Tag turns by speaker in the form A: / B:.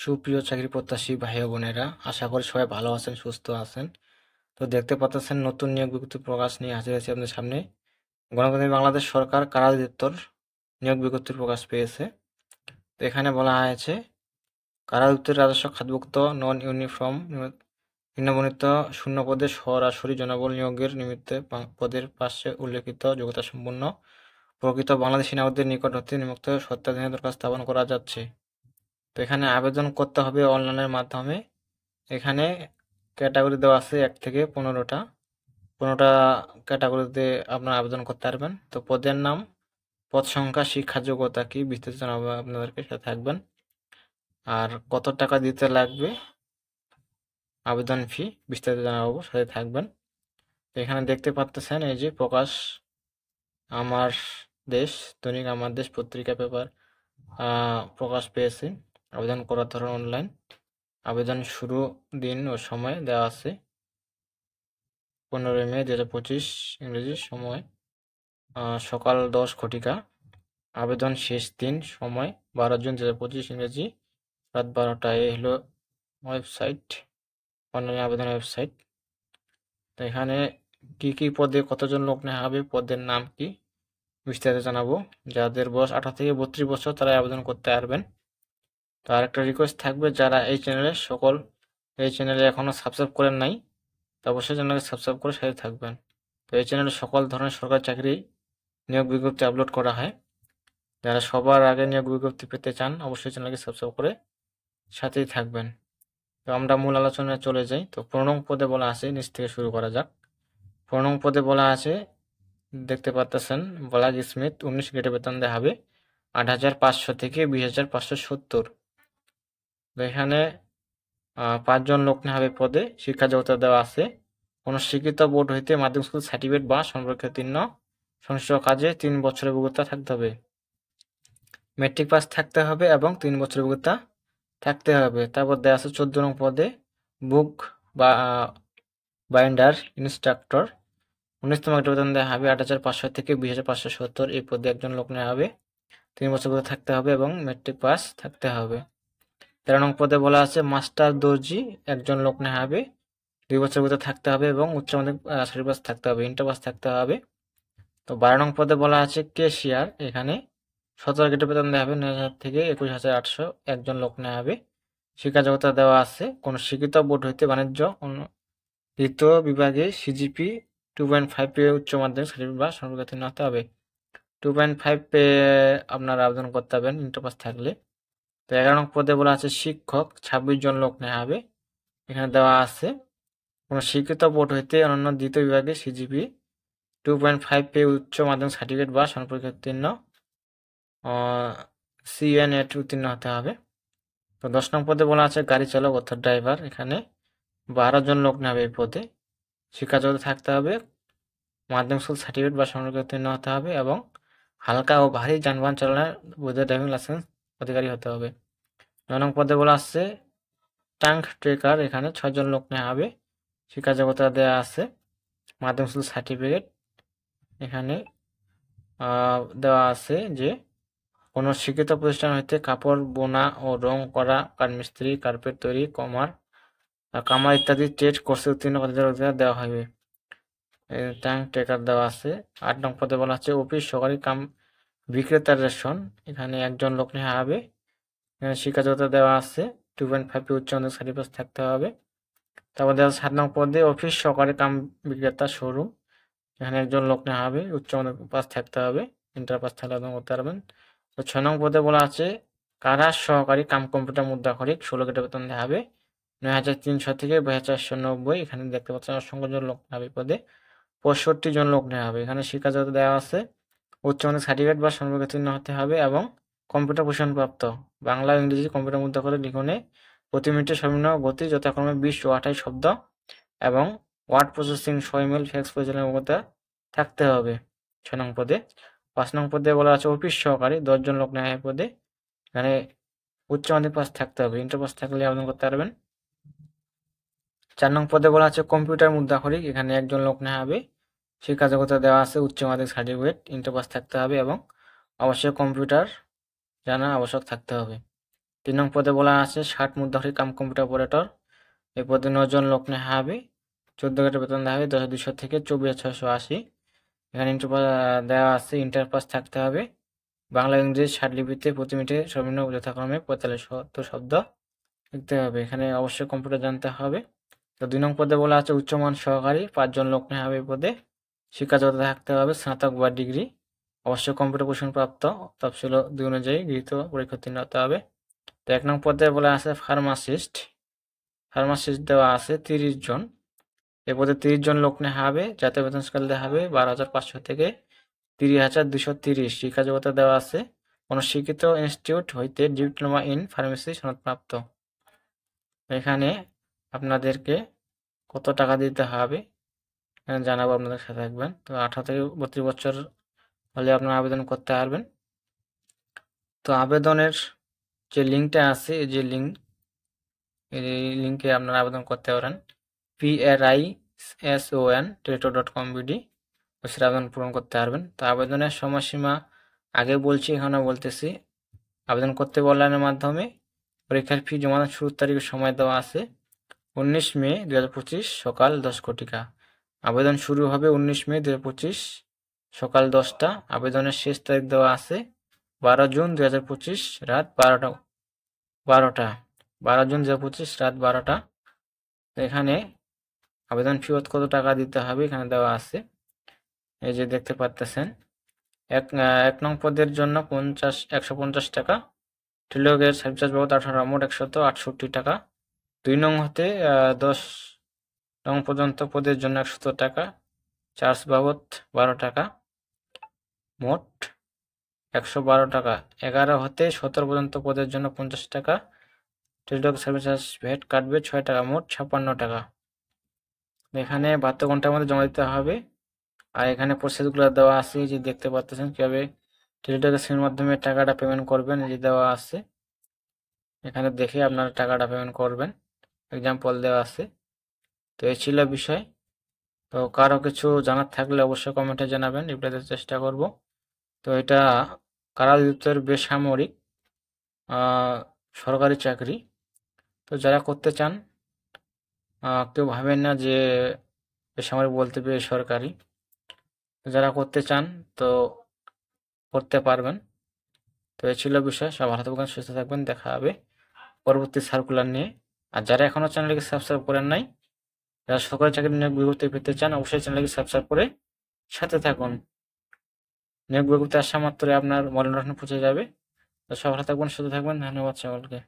A: সুপ্রিয় চাকরি প্রত্যাশী ভাই ও বোনেরা, আশা করি সবাই ভালো আছেন, সুস্থ আছেন। তো দেখতে পাচ্ছেন নতুন নিয়োগ বিজ্ঞপ্তি প্রকাশ নিয়ে হাজির হয়েছে আপনাদের সামনে। গণপ্রজাতন্ত্রী বাংলাদেশ সরকার কারা অধিদপ্তর নিয়োগ বিজ্ঞপ্তি প্রকাশ পেয়েছে। তো এখানে বলা হয়েছে কারা অধিদপ্তরের রাজস্ব খাতভুক্ত নন ইউনিফর্ম নিম্নবর্ণিত শূন্য পদে সরাসরি জনবল নিয়োগের নিমিত্তে পদের পাশে উল্লেখিত যোগ্যতা সম্পন্ন প্রকৃত বাংলাদেশী নাগরিকদের নিকট হতে নিম্নোক্ত সত্যাধীনের দরখাস্ত স্থাপন করা যাচ্ছে। তো এখানে আবেদন করতে হবে অনলাইনের মাধ্যমে। এখানে ক্যাটাগরি দেওয়া আছে 1 থেকে 15টা। 15টা ক্যাটাগরিতে আপনারা আবেদন করতে পারবেন। তো পদের নাম, পদ সংখ্যা, শিক্ষা যোগ্যতা কি বিস্তারিত জানাবো আপনাদেরকে, সাথে থাকবেন। আর কত টাকা দিতে লাগবে, আবেদন ফি বিস্তারিত জানাবো, সাথে থাকবেন। তো এখানে দেখতে পাচ্ছেন এই যে প্রকাশ আমার দেশ, দৈনিক আমার দেশ পত্রিকা পেপার প্রকাশ পেয়েছে। আবেদন করার ধরন অনলাইন। আবেদন শুরু দিন ও সময় দেওয়া আছে 15 মে 2025 ইংরেজি সময় সকাল 10 ঘটিকা। আবেদন শেষ দিন সময় 12 জুন 2025 ইংরেজি রাত 12টায়। এই হলো ওয়েবসাইট, অনলাইন আবেদন ওয়েবসাইট। তো এখানে কি কি পদে কতজন লোক নেওয়া হবে, পদের নাম কি বিস্তারিত জানাবো। যাদের বয়স 18 থেকে 32 বছর তারা আবেদন করতে পারবেন। তো আরেকটা রিকোয়েস্ট থাকবে, যারা এই চ্যানেলে এখনো সাবস্ক্রাইব করেন নাই, তো অবশ্যই চ্যানেলকে সাবস্ক্রাইব করে সাথে থাকবেন। তো এই চ্যানেলে সকল ধরনের সরকারি চাকরি নিয়োগ বিজ্ঞপ্তি আপলোড করা হয়। যারা সবার আগে নিয়োগ বিজ্ঞপ্তি পেতে চান অবশ্যই চ্যানেলকে সাবস্ক্রাইব করে সাথেই থাকবেন। তো আমরা মূল আলোচনায় চলে যাই। তো 15 নং পদে বলা আছে, নিচ থেকে শুরু করা যাক। 15 নং পদে বলা আছে, দেখতে পাচ্ছেন বলাগ স্মিথ 19 গ্রেডে বেতন দেওয়া হবে 8,500 থেকে 20,570। তো এখানে 5 জন লোক নেওয়া হবে পদে। শিক্ষা যোগ্যতা দেওয়া আছে কোন শিক্ষিত বোর্ড হইতে মাধ্যমিক স্কুল সার্টিফিকেট বা সম্পর্কিত উত্তীর্ণ সংশ্লিষ্ট কাজে 3 বছরের অভিজ্ঞতা থাকতে হবে, মেট্রিক পাস থাকতে হবে এবং 3 বছরের অভিজ্ঞতা থাকতে হবে। তারপর দেওয়া আছে 14 নং পদে বুক বা বাইন্ডার ইনস্ট্রাক্টর 19তম গ্রেড বেতন দেওয়া হবে 8,500 থেকে 20,570। এই পদে একজন লোক নেওয়া হবে, 3 বছর অভিজ্ঞতা থাকতে হবে এবং মেট্রিক পাস থাকতে হবে। 13 নং পদে বলা আছে মাস্টার দর্জি একজন লোক নেওয়া হবে, 2 বছর অভিজ্ঞতা থাকতে হবে এবং উচ্চ মাধ্যমিক সার্টিফিকেট পাস থাকতে হবে, ইন্টার পাস থাকতে হবে। তো 12 নং পদে বলা আছে কেশিয়ার, এখানে 17 গ্রেড বেতন দেওয়া হবে 9,000 থেকে 21,800। একজন লোক নেওয়া হবে। শিক্ষা যোগ্যতা দেওয়া আছে কোন শিক্ষিত বোর্ড হইতে বাণিজ্য দ্বিতীয় বিভাগে সিজিপি 2.5 পেয়ে উচ্চ মাধ্যমিক সার্টিফিকেট বা সম্পর্কিত উত্তীর্ণ হতে হবে। 2.5 পেয়ে আপনারা আবেদন করতে পারবেন ইন্টার পাস থাকলে। তো 11 নং পদে বলা আছে শিক্ষক 26 জন লোক নেওয়া হবে। এখানে দেওয়া আছে কোন শিক্ষিত বোর্ড হইতে অন্যান্য দ্বিতীয় বিভাগে সিজিপি 2.5 পেয়ে উচ্চ মাধ্যমিক সার্টিফিকেট বা সম্পর্কিত উত্তীর্ণ সিএনএট উত্তীর্ণ হতে হবে। তো 10 নং পদে বলা আছে গাড়ি চালক অর্থাৎ ড্রাইভার, এখানে 12 জন লোক নেবে এই পদে। শিক্ষা যোগ্যতা থাকতে হবে, মাধ্যমিক স্কুল সার্টিফিকেট বা সম্পর্কিত উত্তীর্ণ হতে হবে এবং হালকা ও ভারী যানবাহন চালানোর বৈধ ড্রাইভিং লাইসেন্স অধিকারী হতে হবে। 9 নং পদে বলা আছে ট্যাঙ্ক ট্রেকার, এখানে 6 জন লোক নেওয়া হবে। শিক্ষা যোগ্যতা দেওয়া আছে মাধ্যমিক স্কুল সার্টিফিকেট। এখানে দেওয়া আছে যে কোনো শিক্ষিত প্রতিষ্ঠান হইতে কাপড় বোনা ও রং করা, কাঠমিস্ত্রি, কার্পেট তৈরি, কামার ইত্যাদি ট্রেড কোর্সে উত্তীর্ণ প্রার্থীদের দেওয়া হবে। ট্যাঙ্ক ট্রেকার দেওয়া আছে। 8 নং পদে বলা হচ্ছে অফিস সহকারী কাম বিক্রেতার রেশন, এখানে একজন লোক নেওয়া হবে। এখানে শিক্ষা যোগ্যতা দেওয়া আছে 2.5 উচ্চ মাধ্যমিক সার্টিফিকেট থাকতে হবে। তারপর দেওয়া আছে 7 নং পদে অফিস সহকারী কাম বিক্রেতা শোরুম, এখানে একজন লোক নেওয়া হবে, উচ্চ মাধ্যমিক পাস থাকতে হবে, ইন্টার পাস থাকলে আবেদন করতে পারবেন। তো 6 নং পদে বলা আছে কারা সহকারী কাম কম্পিউটার মুদ্রাক্ষরিক 16 গ্রেড বেতন দেওয়া হবে 9,300 থেকে 2,490। এখানে দেখতে পাচ্ছেন অসংখ্য জন লোক নেওয়া হবে পদে, 65 জন লোক নেওয়া হবে। এখানে শিক্ষা যোগ্যতা দেওয়া আছে উচ্চ মাধ্যমিক সার্টিফিকেট বা সম্পর্কিত উত্তীর্ণ হতে হবে এবং কম্পিউটার প্রশিক্ষণপ্রাপ্ত, বাংলা ও ইংরেজি কম্পিউটার মুদ্রাক্ষরিক লিখনে প্রতি মিনিটে সর্বনিম্ন গতি যথাক্রমে 20 ও 28 শব্দ এবং ওয়ার্ড প্রসেসিং 100 ইমেল ফ্যাক্স পরিচালনার ক্ষমতা থাকতে হবে 6 নং পদে। 5 নং পদে বলা আছে অফিস সহকারী 10 জন লোক নেওয়া হয় পদে, এখানে উচ্চ মাধ্যমিক পাস থাকতে হবে, ইন্টার পাস থাকলে আবেদন করতে পারবেন। 4 নং পদে বলা আছে কম্পিউটার মুদ্রাক্ষরিক, এখানে একজন লোক নেওয়া হবে। শিক্ষা যোগ্যতা দেওয়া আছে উচ্চ মাধ্যমিক সার্টিফিকেট, ইন্টার পাস থাকতে হবে এবং অবশ্যই কম্পিউটার জানা আবশ্যক থাকতে হবে। 3 নং পদে বলা আছে 60 মুদ্রাহরি কাম কম্পিউটার অপারেটর। এই পদে 9 জন লোক নেওয়া হবে। 14 গ্রেডের বেতন দেওয়া হবে 10,200 থেকে 24,680। এখানে দেওয়া আছে ইন্টার পাস থাকতে হবে। বাংলা ইংরেজি 60 লিপিতে প্রতি মিনিটে সর্বনিম্ন যথাক্রমে 45 শব্দ লিখতে হবে। এখানে অবশ্যই কম্পিউটার জানতে হবে। তো 2 নং পদে বলা আছে উচ্চমান সহকারী 5 জন লোক নেওয়া হবে এই পদে। শিক্ষা যোগ্যতা থাকতে হবে স্নাতক বা ডিগ্রি, অবশ্যই কম্পিউটার প্রশিক্ষণ প্রাপ্ত, তফসিল 2 অনুযায়ী গৃহীত পরীক্ষা উত্তীর্ণ হতে হবে। তো 1 নং পদে বলা আছে ফার্মাসিস্ট দেওয়া আছে 30 জন। এ পদে 30 জন লোক নেওয়া হবে। জাতীয় বেতন স্কেল দেওয়া হবে 12,500 থেকে 30,230। শিক্ষা যোগ্যতা দেওয়া আছে কোনো শিক্ষিত ইনস্টিটিউট হইতে ডিপ্লোমা ইন ফার্মেসি সনদপ্রাপ্ত। এখানে আপনাদেরকে কত টাকা দিতে হবে এখানে জানাবো, আপনাদের সাথে থাকবেন। তো 18 থেকে 32 বছর হলে আপনারা আবেদন করতে পারবেন। তো আবেদনের যে লিঙ্কটা আছে, এই যে এই লিঙ্কে আপনারা আবেদন করতে পারেন prison.teleto.com.bd, সেটা আবেদন পূরণ করতে পারবেন। তো আবেদনের সময়সীমা আগে বলছি, এখানে বলতেছি। আবেদন করতে অনলাইনের মাধ্যমে। পরীক্ষার ফি জমা শুরুর তারিখের সময় দেওয়া আছে 19 মে 2025 সকাল 10 ঘটিকা। আবেদন শুরু হবে 19 মে 2025 সকাল 10টা। আবেদনের শেষ তারিখ দেওয়া আছে 12 জুন 2025 রাত 12টা। 12 জুন 2025 রাত 12টা। এখানে আবেদন ফি কত টাকা দিতে হবে এখানে দেওয়া আছে, এই যে দেখতে পাচ্ছেন। এক নং পদের জন্য 150 টাকা, টেলিগ্রাফের সার্ভিস চার্জ বাবদ 18, মোট 168 টাকা। 2 নং হতে 10 নং পর্যন্ত পদের জন্য 170 টাকা, চার্জ বাবদ 12 টাকা, মোট 112 টাকা। 11 হতে 17 পর্যন্ত পদের জন্য 50 টাকা, টেলিগ্রাফ সার্ভিস চার্জ ভ্যাট কাটবে 6 টাকা, মোট 56 টাকা। এখানে 72 ঘন্টার মধ্যে জমা দিতে হবে। আর এখানে প্রসেসগুলো দেওয়া আছে, যে দেখতে পাচ্ছেন কিভাবে টেলিগ্রাফের মাধ্যমে টাকাটা পেমেন্ট করবেন, এই যে দেওয়া আছে। এখানে দেখে আপনারা টাকাটা পেমেন্ট করবেন, এক্সাম্পল দেওয়া আছে। তো এই ছিল বিষয়। তো কারো কিছু জানার থাকলে অবশ্যই কমেন্টে জানাবেন, রিপ্লাই দেওয়ার চেষ্টা করব। তো এটা কারা অধিদপ্তর বেসামরিক সরকারি চাকরি। তো যারা করতে চান, কেউ ভাবেন না যে বেসামরিক বলতে বেসরকারি। যারা করতে চান তো করতে পারবেন। তো এই ছিল বিষয়। সব ভালো থাকবেন, সুস্থ থাকবেন, দেখা হবে পরবর্তী সার্কুলার নিয়ে। আর যারা এখনো চ্যানেলকে সাবস্ক্রাইব করেন নাই, যারা সরকারি চাকরি নিয়োগ বিজ্ঞপ্তি পেতে চান, অবশ্যই চ্যানেলকে সাবস্ক্রাইব করে সাথে থাকুন। নিয়োগ বিজ্ঞপ্তি আসা মাত্রই আপনার মোবাইল নোটিফিকেশন পৌঁছে যাবে। তো সব ভালো থাকবেন, সুস্থ থাকবেন, ধন্যবাদ সকলকে।